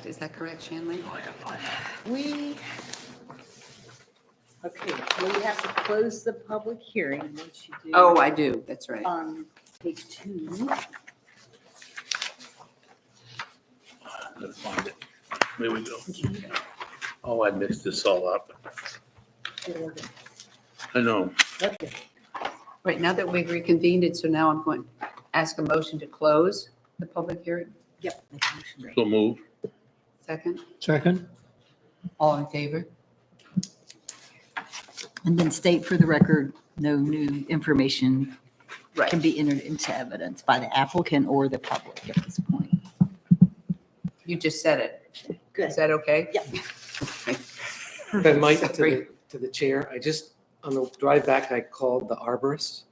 Is that correct, Shanley? Oh, I gotta find that. Okay, well, you have to close the public hearing once you do. Oh, I do. That's right. On page 2. Gotta find it. There we go. Oh, I mixed this all up. I know. Okay. Right, now that we've reconvened, so now I'm going to ask a motion to close the public hearing. Yep. make a motion. So move. Second, Second? all in favor? And then state for the record, no new information Right. can be entered into evidence by the applicant or the public at this point. You just said it. Good. Is that okay? Yep. If I might, Sorry. to the chair, I just, on the drive back, I called the arborist.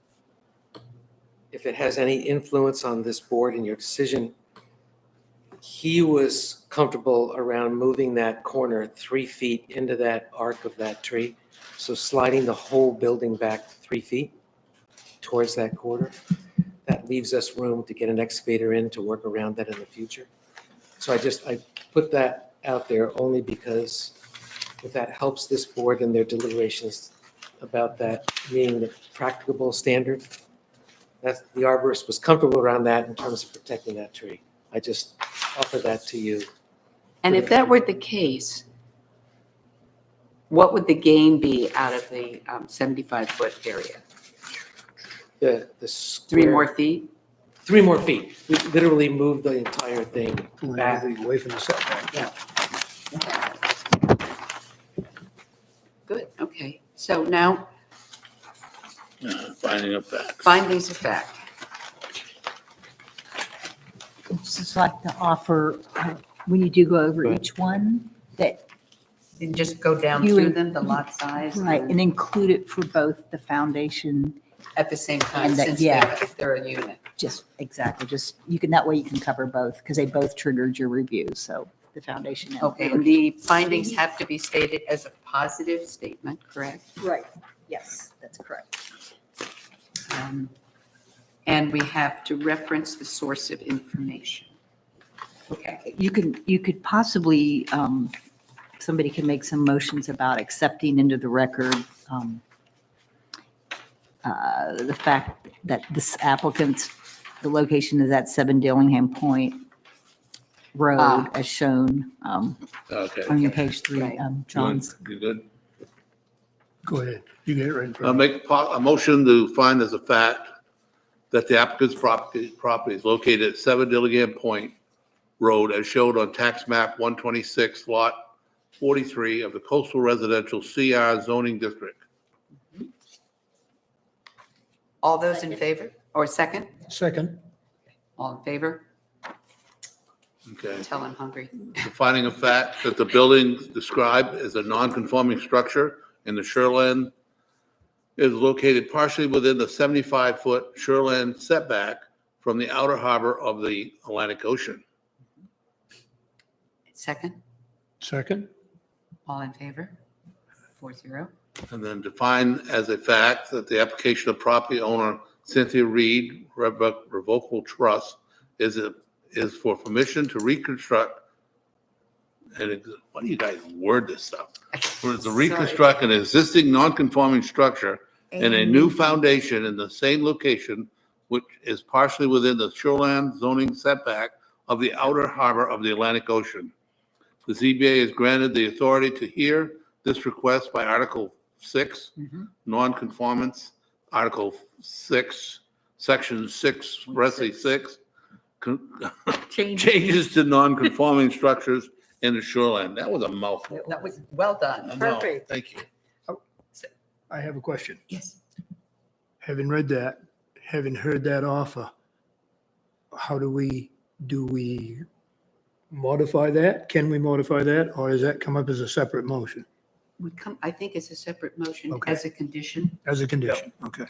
If it has any influence on this board and your decision, he was comfortable around moving that corner 3 feet into that arc of that tree. So sliding the whole building back 3 feet towards that corner. That leaves us room to get an excavator in to work around that in the future. So I put that out there only because if that helps this board in their deliberations about that being the practicable standard, that's, the arborist was comfortable around that in terms of protecting that tree. I just offer that to you. And if that were the case, what would the gain be out of the 75-foot area? The 3 square- more feet? 3 more feet. We literally moved the entire thing Pulling back. everything away from the setback. Good, okay. So now, Finding of facts. findings of fact. Just like to offer, when you do go over Go ahead. each one, that, And just go down You through and- them, the lot size? right, and include it for both the foundation, At the same time, And that- since yeah. they're a unit. just, exactly, just, you can, that way you can cover both, because they both triggered your review, so the foundation. and- Okay, and the findings have to be stated as a positive statement, correct? Right, yes, that's correct. And we have to reference the source of information. Okay, You could possibly, somebody can make some motions about accepting into the record the fact that this applicant's, the location is at 7 Dillingham Point Road Ah. as shown Okay. on your page 3, Right. John's. You good? Go ahead. You get it right in I'll front. make a motion to find as a fact that the applicant's property is located at 7 Dillingham Point Road as shown on tax map 126, lot 43 of the coastal residential CR zoning district. all those in favor, or second? Second? All in favor? Okay. Tell I'm hungry. The finding of fact that the building described as a non-conforming structure in the shoreline is located partially within the 75-foot shoreline setback from the outer harbor of the Atlantic Ocean. Second, Second? all in favor? 4-0. And then define as a fact that the application of property owner Cynthia Reed Revocable Trust is for permission to reconstruct, and what do you guys word this stuff? For to reconstruct an existing non-conforming structure and a new foundation in the same location, which is partially within the shoreline zoning setback of the outer harbor of the Atlantic Ocean. The ZBA is granted the authority to hear this request by Article 6, non-conformance, Article 6, Section 6, Resi 6, changes to non-conforming structures in the shoreline. That was a mouthful. That was well done. I know. Perfect. Thank you. I have a question. Yes. Having read that, having heard that offer, how do we modify that? Can we modify that, or does that come up as a separate motion, Would come, I think it's a separate motion Okay. as a condition. as a condition? Okay.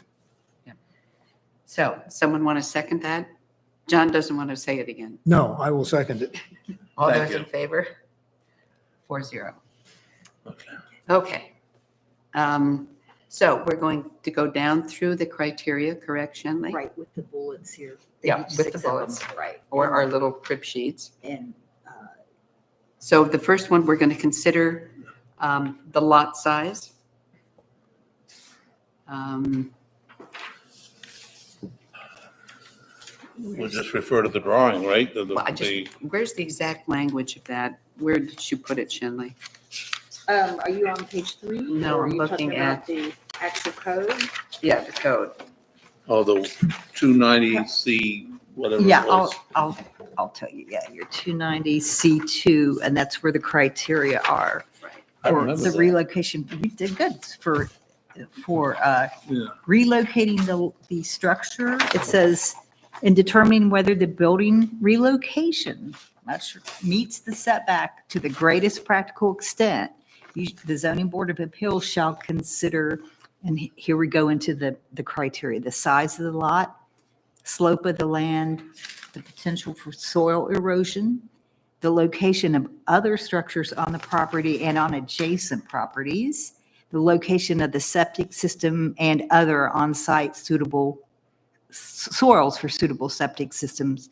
So someone want to second that? John doesn't want to say it again. No, I will second it. All Thank those you. in favor? 4-0. Okay. Okay. So we're going to go down through the criteria, correct, Shanley? Right, with the bullets here. Yeah, Each with the 6 of them, bullets. Right. Or our little crib sheets. And So the first one, we're going to consider the lot size. We'll just refer to the drawing, right? Well, where's the exact language of that? Where did you put it, Shinley? Are you on page 3? No, Or are I'm you talking looking about at- the actual code? Yeah, the code. Oh, the 290C, whatever Yeah, it was. I'll tell you, yeah, your 290C2, and that's where the criteria are Right. I for remember the that. relocation. You did good for Yeah. relocating the structure. It says, in determining whether the building relocation meets the setback to the greatest practical extent, the zoning board of appeals shall consider, and here we go into the criteria, the size of the lot, slope of the land, the potential for soil erosion, the location of other structures on the property and on adjacent properties, the location of the septic system and other on-site suitable soils for suitable septic systems,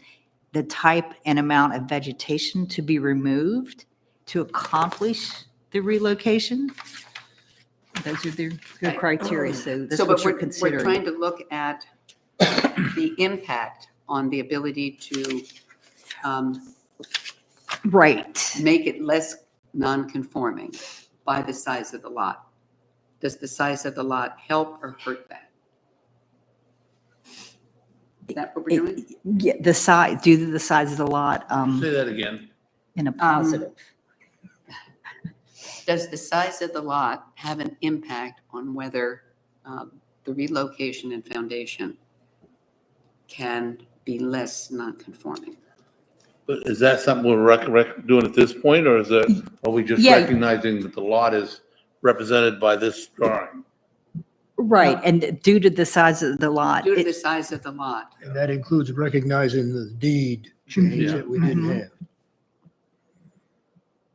the type and amount of vegetation to be removed to accomplish the relocation. Those are the criteria, so that's So, what but you're we're considering. trying to look at the impact on the ability to Right. make it less non-conforming by the size of the lot. Does the size of the lot help or hurt that? Is that what we're doing? Yeah, the size, due to the size of the lot, Say that again. in a positive. Does the size of the lot have an impact on whether the relocation and foundation can be less non-conforming? But is that something we're doing at this point, or are we just Yeah. recognizing that the lot is represented by this drawing? Right, and due to the size of the lot, Due to the size of the lot. And that includes recognizing the deed change Yeah. that we didn't Mhm. have.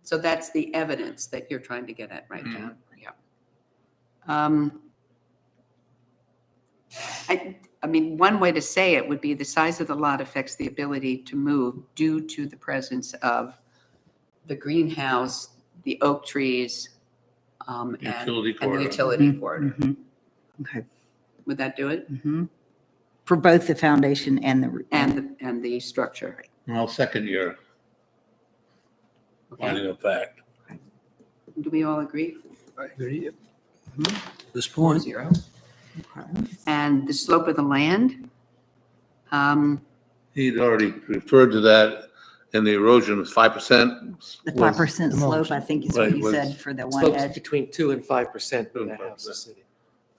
So that's the evidence that you're trying to get at right now. Yeah. I mean, one way to say it would be the size of the lot affects the ability to move due to the presence of the greenhouse, the oak trees, Utility and the corridor. utility corridor. Mhm. Okay. Would that do it? Mhm. For both the foundation and the. And the structure? I'll second your Okay. finding of fact. Do we all agree? I agree. This 4-0. And the slope of the land? He'd already referred to that, and the erosion was 5%. The 5% the slope, most. I think is what Right, you was- said for the one Slopes edge. between 2 and 5% 2 in and the house 5%. city.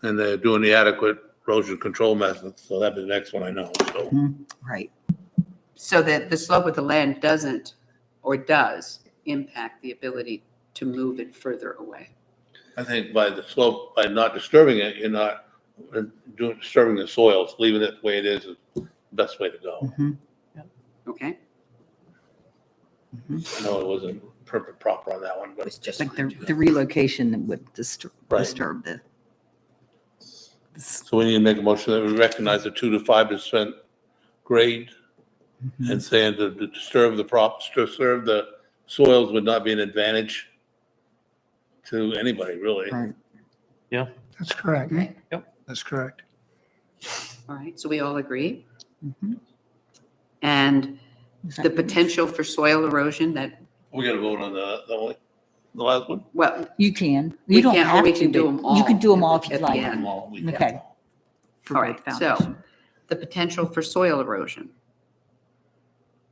And they're doing the adequate erosion control methods, so that'd be the next one I know, so. Right. So that the slope of the land doesn't, or does, impact the ability to move it further away. I think by the slope, by not disturbing it, you're not disturbing the soils, leaving it the way it is the best way to go. Mhm. Okay? I know it wasn't perfect proper on that one, but It's just. Like the relocation would disturb Right. the. so we need to make a motion that we recognize the 2 to 5% grade and saying to disturb the soils would not be an advantage to anybody, really. Right. That's correct. Okay. That's correct. All right, so we all agree? Mhm. And Is the that- potential for soil erosion that, We gotta vote on the last one? well, You can. We You don't can't, or have we to. can do but them all You can do them all if at you'd the like. end. Okay. For all both right, so foundation. the potential for soil erosion.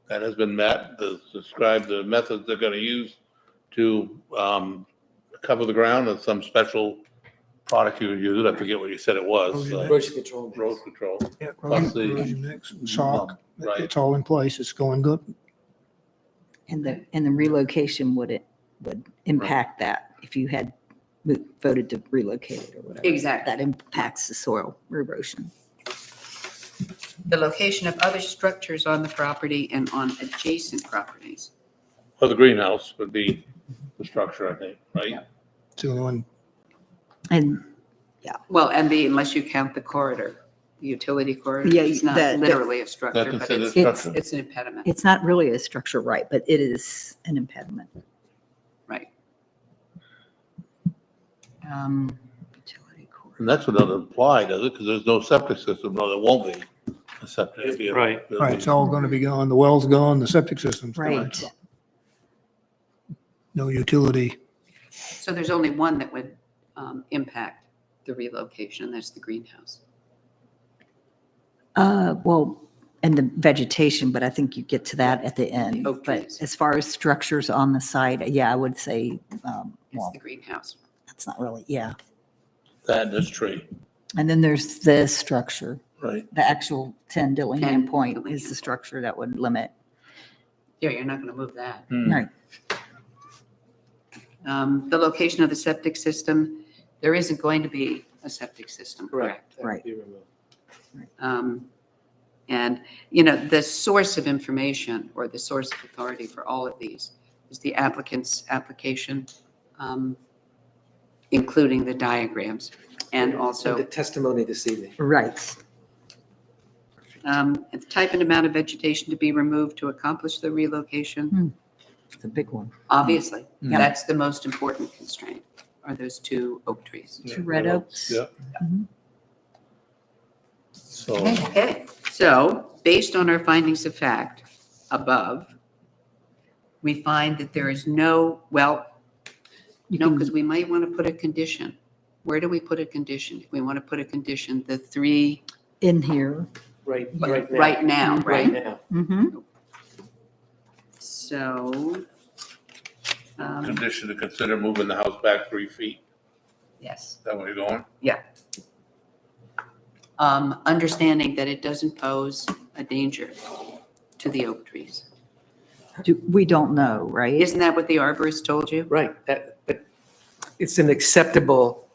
That has been met, describe the methods they're gonna use to cover the ground and some special product you use. I forget what you said it was. Erosion control. Road control. Yeah, Plus the- erosion mix, sock, Right. it's all in place. It's going good. And the relocation would impact that if you had voted to relocate it or whatever. Exactly. That impacts the soil erosion. The location of other structures on the property and on adjacent properties. Well, the greenhouse would be the structure, I think, right? It's the only one. And Well, and unless you count the corridor, the utility corridor, Yeah, it's not the- literally a structure, That but considered it's, It's- structure. it's an impediment. it's not really a structure, right, but it is an impediment. Utility core. And that's what doesn't apply, does it? Because there's no septic system. No, there won't be a septic. It'll be a- Right. it'll Right, be- it's all going to be gone. The well's gone, the septic system's gone. Right. No utility. So there's only one that would impact the relocation, and that's the greenhouse. Well, and the vegetation, but I think you get to that at the end. Oak But trees. as far as structures on the site, yeah, I would say, It's well, the greenhouse. that's not really, yeah. That and this tree, And then there's this structure, right? the actual 10 Dillingham 10 point Dillingham is the point. structure that would limit. Yeah, you're not going to move that. Hmm. Right. The location of the septic system, there isn't going to be a septic system, correct? That would Right. be removed. And, you know, the source of information or the source of authority for all of these is the applicant's application, including the diagrams, and The also testimony this evening. Right. the type and amount of vegetation to be removed to accomplish the relocation. It's a big one. Obviously, Yeah. that's the most important constraint, are those 2 oak trees. Two red oaks. Yeah. Mhm. So, Okay, so based on our findings of fact above, we find that there is no, well, You no, can- because we might want to put a condition. Where do we put a condition? If we want to put a condition, the 3 In here. Right now. right now, Right right? now. Mm-hmm. So, condition to consider moving the house back 3 feet. yes. Is that where you're going? Understanding that it doesn't pose a danger to the oak trees. We don't know, right? Isn't that what the arborist told you? Right, but it's an acceptable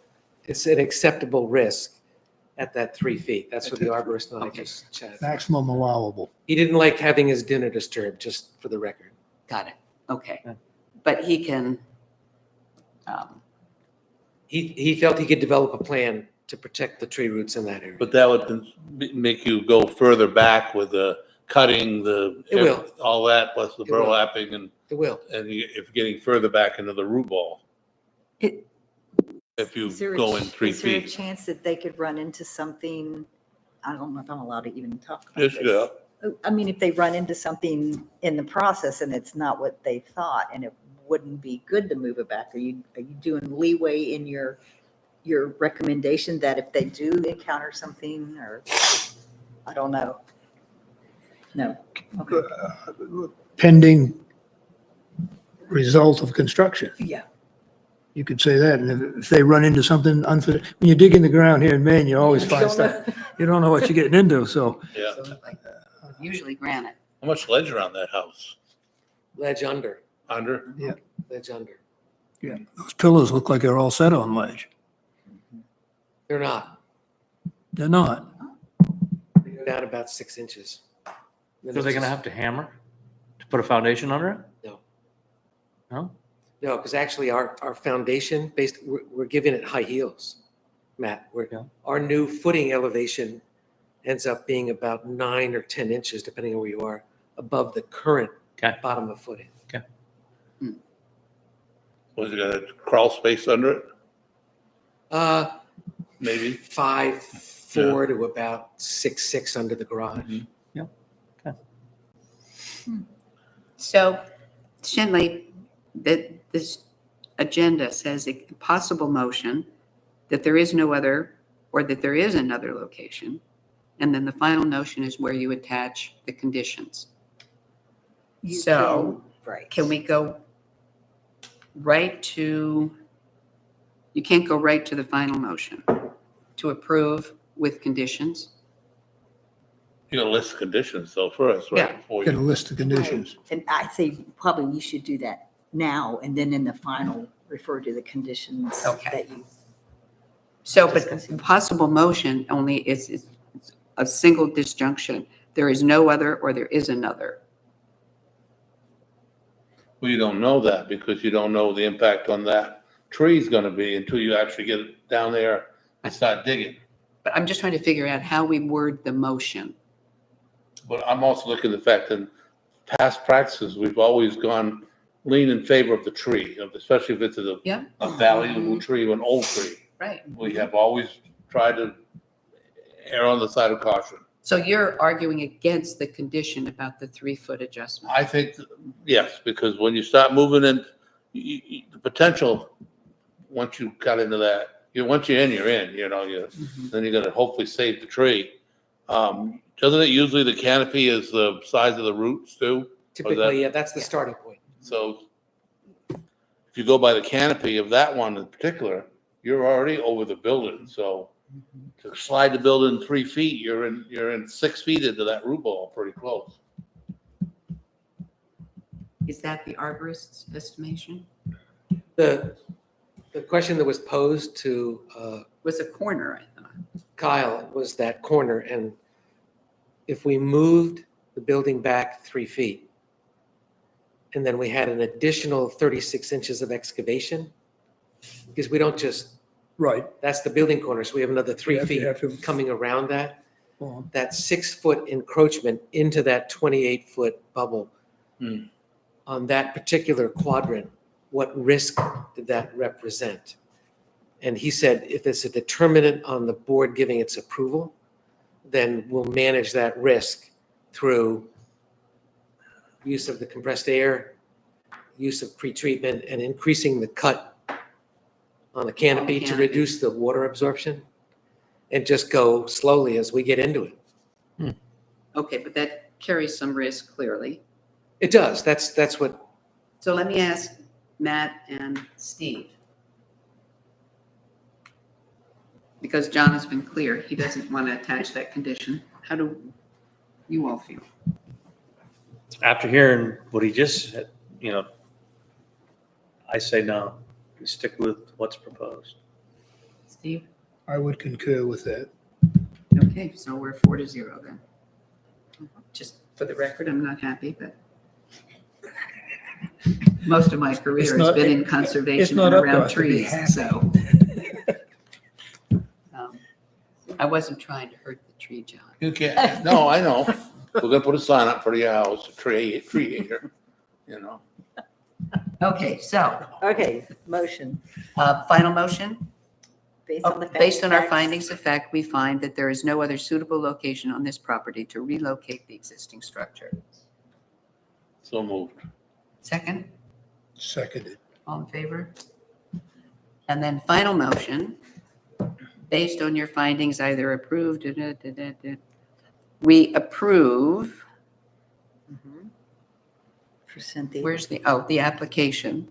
risk at that 3 feet. That's what the arborist and I Okay. just chatted. Maximum allowable. He didn't like having his dinner disturbed, just for the record. Got it. Okay. Yeah. But he can, He felt he could develop a plan to protect the tree roots in that area. But that would make you go further back with the cutting, It will. all that, plus the It will. burlapping and It will. if you're getting further back into the root ball. It- If you Is there a go in ch- 3 Is there a feet. chance that they could run into something, I don't know if I'm allowed to even talk about Yes, this. yeah. I mean, if they run into something in the process and it's not what they thought and it wouldn't be good to move it back, are you doing leeway in your recommendation that if they do encounter something or, I don't know? No, okay, Pending result of construction. yeah. You could say that. And if they run into something unfit, when you dig in the ground here in Maine, you always find stuff. You don't know what you're getting into, so. Yeah. usually granite. How much ledge around that house? Ledge under, Under? ledge under. Yeah, those pillars look like they're all set on ledge. They're not. They're not. They go down about 6 inches. Then So they're it's gonna just- have to hammer to put a foundation under it? No. No? No, because actually our foundation we're giving it high heels, Matt. Yeah. Our new footing elevation ends up being about 9 or 10 inches, depending on where you are, above the current Okay. bottom of footing. Was it got a crawl space under it? Uh, Maybe? 5'4" to about 6'6" under the garage. So, Shenley, this agenda says a possible motion that there is no other, or that there is another location. And then the final notion is where you attach the conditions. You So, can- Right. Can we go right to, you can't go right to the final motion, to approve with conditions? You gotta list conditions though first, Yeah. right? Before Get a you, list of conditions. And I say probably you should do that now and then in the final, refer to the conditions Okay. that you. So, but Discussing. possible motion only is a single disjunction. There is no other or there is another. well, you don't know that because you don't know the impact on that tree's gonna be until you actually get it down there and start digging. But I'm just trying to figure out how we word the motion. But I'm also looking at the fact that past practices, we've always gone lean in favor of the tree, especially if it's Yeah. a valuable tree, an old tree. Right. We have always tried to err on the side of caution. So you're arguing against the condition about the 3-foot adjustment? I think, yes, because when you start moving in, the potential, once you cut into that, once you're in, you're in, then you're gonna hopefully save the tree. Doesn't it usually the canopy is the size of the roots too? Typically, yeah, that's the starting point. So if you go by the canopy of that one in particular, you're already over the building, so to slide the building 3 feet, you're in 6 feet into that root ball, pretty close. Is that the arborist's estimation? The question that was posed to Was a corner, I thought. Kyle was that corner, and if we moved the building back 3 feet, and then we had an additional 36 inches of excavation, because we don't just, Right. that's the building corner, so we have another 3 You feet have to- coming around that. Well, That 6-foot encroachment into that 28-foot bubble Hmm. on that particular quadrant, what risk did that represent? And he said, if it's a determinant on the board giving its approval, then we'll manage that risk through use of the compressed air, use of pretreatment, and increasing the cut on the canopy to canopy. reduce the water absorption, and just go slowly as we get into it. Okay, but that carries some risk, clearly. It does. That's what, So let me ask Matt and Steve. Because John has been clear, he doesn't want to attach that condition. How do you all feel? After hearing what he just said, I say no. We stick with what's proposed. Steve? I would concur with that. Okay, so we're 4-0 then. Just for the record, I'm not happy, but most of my career It's has not- been in it's conservation not and up to around us to be trees, happy. so. I wasn't trying to hurt the tree, John. You can't, no, I know. We're gonna put a sign up for your house, tree here, Okay, so, Okay, motion. final motion? Based on the Based on our facts. findings of fact, we find that there is no other suitable location on this property to relocate the existing structure. So moved. Second, Seconded. all in favor? And then final motion, based on your findings, either approved, we approve, For Cynthia. where's the application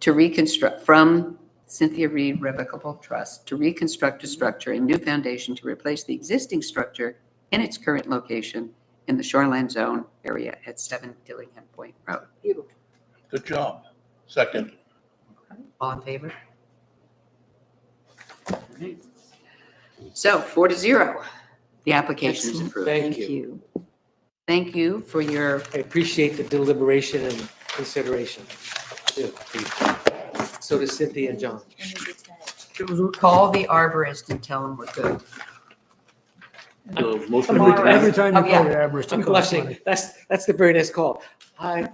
to reconstruct, from Cynthia Reed Revocable Trust, to reconstruct a structure, a new foundation to replace the existing structure in its current location in the shoreline zone area at 7 Dillingham Point Road. Beautiful. Good job. Second. All in favor? All right. So 4-0, the application is Excellent. approved. thank you. Thank you for your, I appreciate the deliberation and consideration. So does Cynthia and John. call the arborist and tell him we're good. So motion Tomorrow. Every time you Oh, yeah. call the arborist, I'm it costs blushing. money. That's the very nice call. I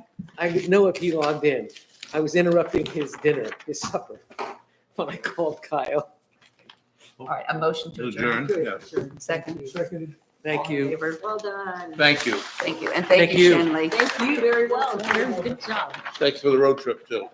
know if he logged in. I was interrupting his dinner, his supper, when I called Kyle. All right, a motion to adjourn. Adjourn, yes. Second. Seconded. Thank All in you. favor? Well done. Thank you. Thank you. And thank Thank you, you. Shanley. Thank you very well. Good job. Thanks for the road trip too.